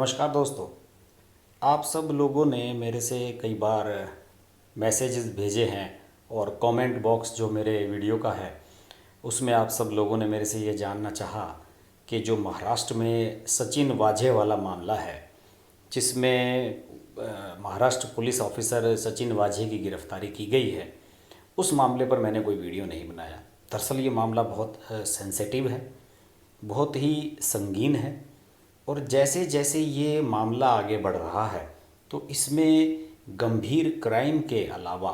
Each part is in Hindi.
नमस्कार दोस्तों। आप सब लोगों ने मेरे से कई बार मैसेजेस भेजे हैं और कमेंट बॉक्स जो मेरे वीडियो का है उसमें आप सब लोगों ने मेरे से ये जानना चाहा कि जो महाराष्ट्र में सचिन वाझे वाला मामला है जिसमें महाराष्ट्र पुलिस ऑफिसर सचिन वाझे की गिरफ्तारी की गई है, उस मामले पर मैंने कोई वीडियो नहीं बनाया। दरअसल ये मामला बहुत सेंसिटिव है, बहुत ही संगीन है और जैसे जैसे ये मामला आगे बढ़ रहा है तो इसमें गंभीर क्राइम के अलावा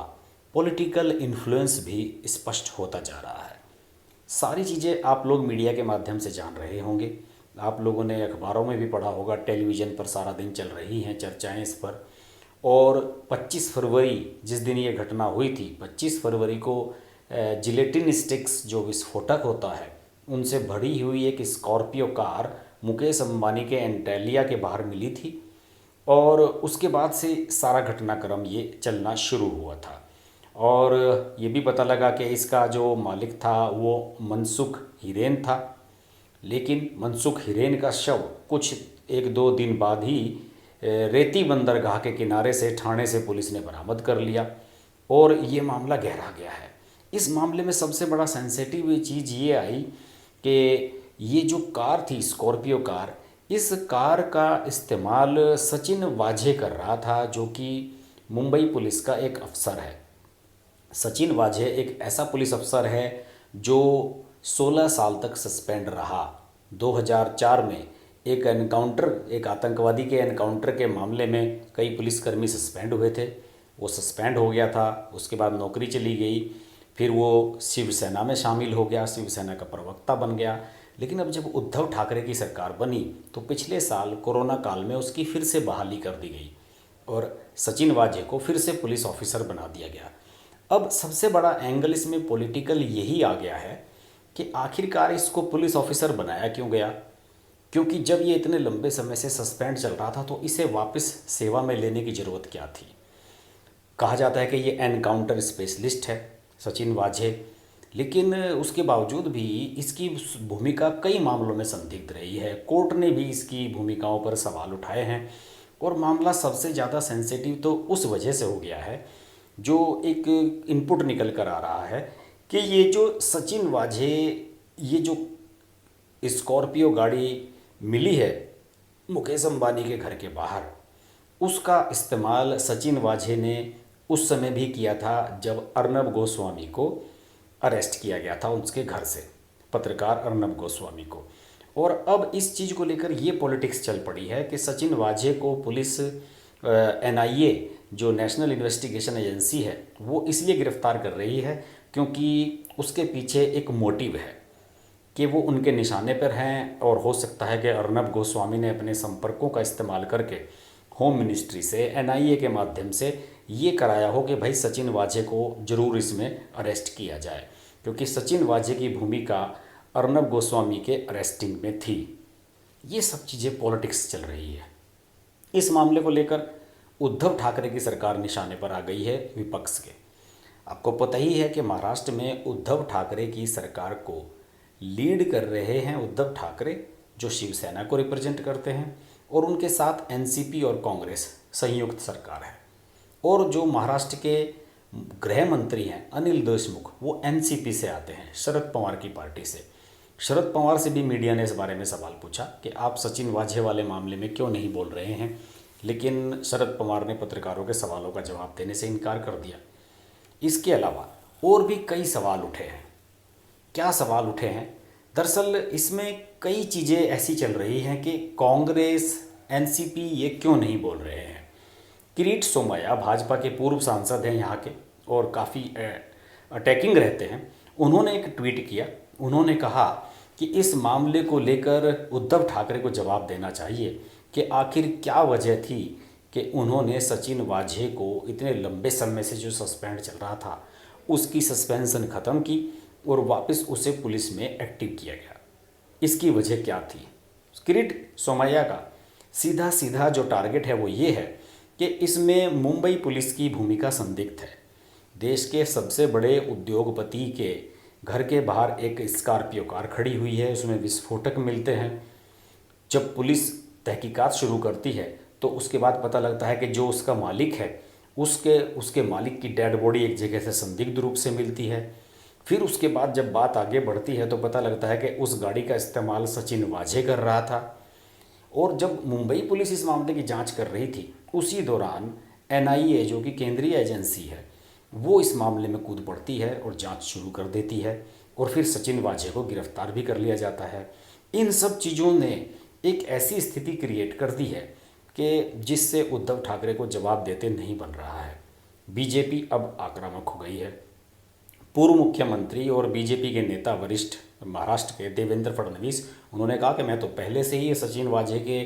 पॉलिटिकल इन्फ्लुएंस भी स्पष्ट होता जा रहा है। सारी चीज़ें आप लोग मीडिया के माध्यम से जान रहे होंगे, आप लोगों ने अखबारों में भी पढ़ा होगा, टेलीविज़न पर सारा दिन चल रही हैं चर्चाएं इस पर। और 25 फरवरी जिस दिन ये घटना हुई थी, 25 फरवरी को जिलेटिन स्टिक्स जो विस्फोटक होता है उनसे भरी हुई एक स्कॉर्पियो कार मुकेश अंबानी के एंटेलिया के बाहर मिली थी और उसके बाद से सारा घटनाक्रम ये चलना शुरू हुआ था। और ये भी पता लगा कि इसका जो मालिक था वो मनसुख हिरेन था, लेकिन मनसुख हिरेन का शव कुछ एक दो दिन बाद ही रेती बंदरगाह के किनारे से ठाणे से पुलिस ने बरामद कर लिया और ये मामला गहरा गया है। इस मामले में सबसे बड़ा सेंसिटिव चीज़ ये आई कि ये जो कार थी स्कॉर्पियो कार, इस कार का इस्तेमाल सचिन वाझे कर रहा था जो कि मुंबई पुलिस का एक अफसर है। सचिन वाझे एक ऐसा पुलिस अफसर है जो 16 साल तक सस्पेंड रहा। 2004 में एक आतंकवादी के एनकाउंटर के मामले में कई पुलिसकर्मी सस्पेंड हुए थे। वो सस्पेंड हो गया था, उसके बाद नौकरी चली गई, फिर वो शिवसेना में शामिल हो गया, शिवसेना का प्रवक्ता बन गया। लेकिन अब जब उद्धव ठाकरे की सरकार बनी तो पिछले साल कोरोना काल में उसकी फिर से बहाली कर दी गई और सचिन वाझे को फिर से पुलिस ऑफिसर बना दिया गया। अब सबसे बड़ा एंगल इसमें पॉलिटिकल यही आ गया है कि आखिरकार इसको पुलिस ऑफिसर बनाया क्यों गया, क्योंकि जब ये इतने लंबे समय से सस्पेंड चल रहा था तो इसे वापस सेवा में लेने की ज़रूरत क्या थी। कहा जाता है कि ये एनकाउंटर स्पेशलिस्ट है सचिन वाझे, लेकिन उसके बावजूद भी इसकी भूमिका कई मामलों में संदिग्ध रही है। कोर्ट ने भी इसकी भूमिकाओं पर सवाल उठाए हैं और मामला सबसे ज़्यादा सेंसिटिव तो उस वजह से हो गया है, जो एक इनपुट निकल कर आ रहा है कि ये जो सचिन वाझे, ये जो स्कॉर्पियो गाड़ी मिली है मुकेश अंबानी के घर के बाहर, उसका इस्तेमाल सचिन वाझे ने उस समय भी किया था जब अर्नब गोस्वामी को अरेस्ट किया गया था उसके घर से, पत्रकार अर्नब गोस्वामी को। और अब इस चीज़ को लेकर ये पॉलिटिक्स चल पड़ी है कि सचिन वाझे को पुलिस एनआईए जो नेशनल इन्वेस्टिगेशन एजेंसी है वो इसलिए गिरफ्तार कर रही है क्योंकि उसके पीछे एक मोटिव है कि वो उनके निशाने पर हैं और हो सकता है कि अर्नब गोस्वामी ने अपने संपर्कों का इस्तेमाल करके होम मिनिस्ट्री से एनआईए के माध्यम से ये कराया हो कि भाई सचिन वाझे को ज़रूर इसमें अरेस्ट किया जाए, क्योंकि सचिन वाझे की भूमिका अर्नब गोस्वामी के अरेस्टिंग में थी। ये सब चीज़ें पॉलिटिक्स चल रही है। इस मामले को लेकर उद्धव ठाकरे की सरकार निशाने पर आ गई है विपक्ष के। आपको पता ही है कि महाराष्ट्र में उद्धव ठाकरे की सरकार को लीड कर रहे हैं उद्धव ठाकरे जो शिवसेना को रिप्रेजेंट करते हैं, और उनके साथ एनसीपी और कांग्रेस संयुक्त सरकार है। और जो महाराष्ट्र के गृह मंत्री हैं अनिल देशमुख, वो एनसीपी से आते हैं, शरद पवार की पार्टी से। शरद पवार से भी मीडिया ने इस बारे में सवाल पूछा कि आप सचिन वाझे वाले मामले में क्यों नहीं बोल रहे हैं, लेकिन शरद पवार ने पत्रकारों के सवालों का जवाब देने से इनकार कर दिया। इसके अलावा और भी कई सवाल उठे हैं। क्या सवाल उठे हैं? दरअसल इसमें कई चीज़ें ऐसी चल रही हैं कि कांग्रेस, एनसीपी ये क्यों नहीं बोल रहे हैं। किरीट सोमैया भाजपा के पूर्व सांसद हैं यहाँ के और काफ़ी अटैकिंग रहते हैं। उन्होंने एक ट्वीट किया, उन्होंने कहा कि इस मामले को लेकर उद्धव ठाकरे को जवाब देना चाहिए कि आखिर क्या वजह थी कि उन्होंने सचिन वाझे को इतने लंबे समय से जो सस्पेंड चल रहा था उसकी सस्पेंशन ख़त्म की और वापस उसे पुलिस में एक्टिव किया गया। इसकी वजह क्या थी? किरीट सोमैया का सीधा सीधा जो टारगेट है वो ये है कि इसमें मुंबई पुलिस की भूमिका संदिग्ध है। देश के सबसे बड़े उद्योगपति के घर के बाहर एक स्कॉर्पियो कार खड़ी हुई है, उसमें विस्फोटक मिलते हैं। जब पुलिस तहकीकात शुरू करती है तो उसके बाद पता लगता है कि जो उसका मालिक है उसके मालिक की डेड बॉडी एक जगह से संदिग्ध रूप से मिलती है। फिर उसके बाद जब बात आगे बढ़ती है तो पता लगता है कि उस गाड़ी का इस्तेमाल सचिन वाझे कर रहा था। और जब मुंबई पुलिस इस मामले की जांच कर रही थी उसी दौरान एनआईए जो कि केंद्रीय एजेंसी है वो इस मामले में कूद पड़ती है और जांच शुरू कर देती है और फिर सचिन वाझे को गिरफ्तार भी कर लिया जाता है। इन सब चीज़ों ने एक ऐसी स्थिति क्रिएट कर दी है कि जिससे उद्धव ठाकरे को जवाब देते नहीं बन रहा है। बीजेपी अब आक्रामक हो गई है। पूर्व मुख्यमंत्री और बीजेपी के नेता वरिष्ठ महाराष्ट्र के देवेंद्र फडणवीस उन्होंने कहा कि मैं तो पहले से ही सचिन वाझे के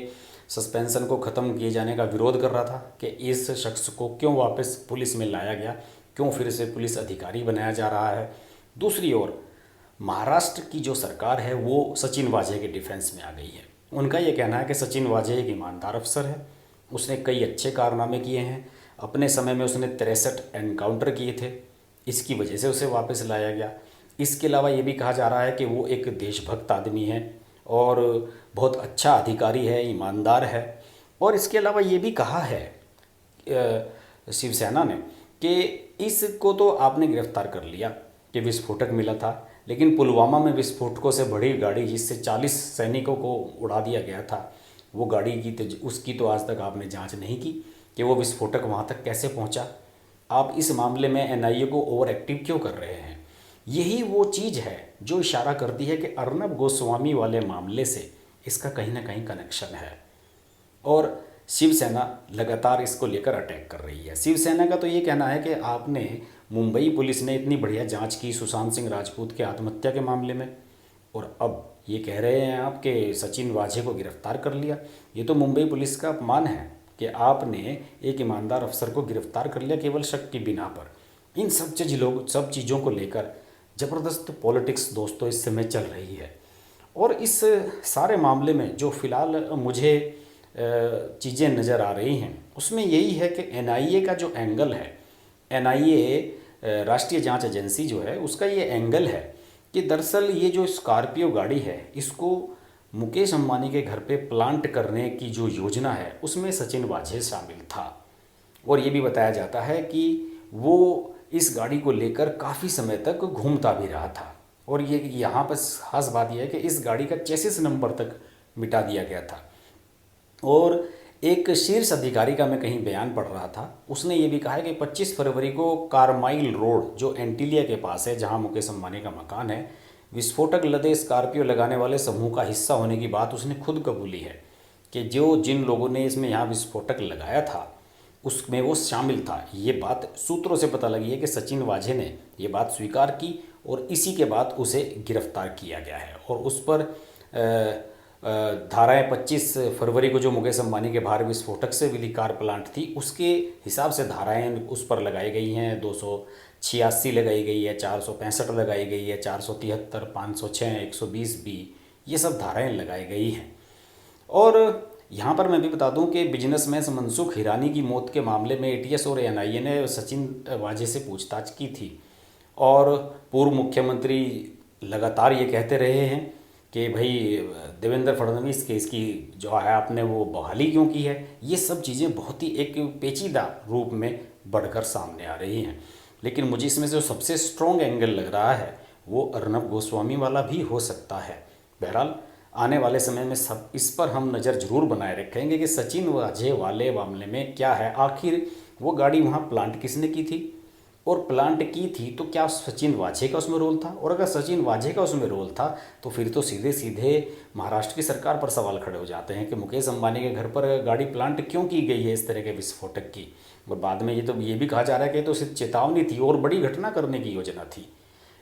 सस्पेंशन को ख़त्म किए जाने का विरोध कर रहा था कि इस शख्स को क्यों वापस पुलिस में लाया गया, क्यों फिर से पुलिस अधिकारी बनाया जा रहा है। दूसरी ओर महाराष्ट्र की जो सरकार है वो सचिन वाझे के डिफेंस में आ गई है। उनका ये कहना है कि सचिन वाझे एक ईमानदार अफसर है, उसने कई अच्छे कारनामे किए हैं, अपने समय में उसने 63 एनकाउंटर किए थे, इसकी वजह से उसे वापस लाया गया। इसके अलावा ये भी कहा जा रहा है कि वो एक देशभक्त आदमी है और बहुत अच्छा अधिकारी है, ईमानदार है। और इसके अलावा ये भी कहा है शिवसेना ने कि इसको तो आपने गिरफ्तार कर लिया कि विस्फोटक मिला था, लेकिन पुलवामा में विस्फोटकों से बड़ी गाड़ी जिससे 40 सैनिकों को उड़ा दिया गया था वो गाड़ी की उसकी तो आज तक आपने जांच नहीं की कि वो विस्फोटक वहाँ तक कैसे पहुँचा। आप इस मामले में एनआईए को ओवर एक्टिव क्यों कर रहे हैं? यही वो चीज़ है जो इशारा करती है कि अर्नब गोस्वामी वाले मामले से इसका कहीं ना कहीं कनेक्शन है और शिवसेना लगातार इसको लेकर अटैक कर रही है। शिवसेना का तो ये कहना है कि आपने मुंबई पुलिस ने इतनी बढ़िया जांच की सुशांत सिंह राजपूत के आत्महत्या के मामले में और अब ये कह रहे हैं आप कि सचिन वाझे को गिरफ्तार कर लिया। ये तो मुंबई पुलिस का अपमान है कि आपने एक ईमानदार अफसर को गिरफ्तार कर लिया केवल शक की बिना पर। इन सब चीज़ों को लेकर ज़बरदस्त पॉलिटिक्स दोस्तों इस समय चल रही है और इस सारे मामले में जो फ़िलहाल मुझे चीज़ें नज़र आ रही हैं उसमें यही है कि एनआईए का जो एंगल है, एनआईए राष्ट्रीय जांच एजेंसी जो है उसका ये एंगल है कि दरअसल ये जो स्कॉर्पियो गाड़ी है इसको मुकेश अंबानी के घर पे प्लांट करने की जो योजना है उसमें सचिन वाझे शामिल था। और ये भी बताया जाता है कि वो इस गाड़ी को लेकर काफ़ी समय तक घूमता भी रहा था और ये यहाँ पर खास बात यह है कि इस गाड़ी का चेसिस नंबर तक मिटा दिया गया था। और एक शीर्ष अधिकारी का मैं कहीं बयान पढ़ रहा था, उसने ये भी कहा है कि 25 फरवरी को कारमाइल रोड जो एंटीलिया के पास है जहाँ मुकेश अंबानी का मकान है, विस्फोटक लदे स्कॉर्पियो लगाने वाले समूह का हिस्सा होने की बात उसने खुद कबूली है कि जिन लोगों ने इसमें यहाँ विस्फोटक लगाया था उसमें वो शामिल था। ये बात सूत्रों से पता लगी है कि सचिन वाझे ने ये बात स्वीकार की और इसी के बाद उसे गिरफ्तार किया गया है और उस पर धाराएं 25 फरवरी को जो मुकेश अंबानी के बाहर विस्फोटक से मिली कार प्लांट थी उसके हिसाब से धाराएं उस पर लगाई गई हैं। 286 लगाई गई है, 465 लगाई गई है, 473, 506, 120B ये सब धाराएं लगाई गई हैं। और यहाँ पर मैं भी बता दूं कि बिजनेसमैन मनसुख हिरानी की मौत के मामले में एटीएस और एनआईए ने सचिन वाझे से पूछताछ की थी और पूर्व मुख्यमंत्री लगातार ये कहते रहे हैं कि भाई देवेंद्र फडणवीस के इसकी जो है आपने वो बहाली क्यों की है। ये सब चीज़ें बहुत ही एक पेचीदा रूप में बढ़कर सामने आ रही हैं, लेकिन मुझे इसमें से जो सबसे स्ट्रॉन्ग एंगल लग रहा है वो अर्नब गोस्वामी वाला भी हो सकता है। बहरहाल आने वाले समय में सब इस पर हम नज़र ज़रूर बनाए रखेंगे कि सचिन वाझे वाले मामले में क्या है, आखिर वो गाड़ी वहाँ प्लांट किसने की थी और प्लांट की थी तो क्या सचिन वाझे का उसमें रोल था, और अगर सचिन वाझे का उसमें रोल था तो फिर तो सीधे सीधे महाराष्ट्र की सरकार पर सवाल खड़े हो जाते हैं कि मुकेश अंबानी के घर पर गाड़ी प्लांट क्यों की गई है इस तरह के विस्फोटक की। और बाद में ये भी कहा जा रहा है कि तो सिर्फ चेतावनी थी और बड़ी घटना करने की योजना थी।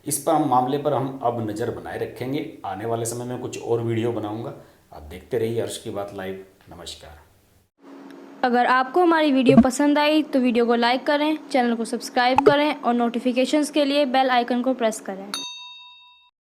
इस पर मामले पर हम अब नज़र बनाए रखेंगे। आने वाले समय में कुछ और वीडियो बनाऊंगा, आप देखते रहिए अर्श की बात लाइव। नमस्कार। अगर आपको हमारी वीडियो पसंद आई तो वीडियो को लाइक करें, चैनल को सब्सक्राइब करें और नोटिफिकेशंस के लिए बेल आइकन को प्रेस करें।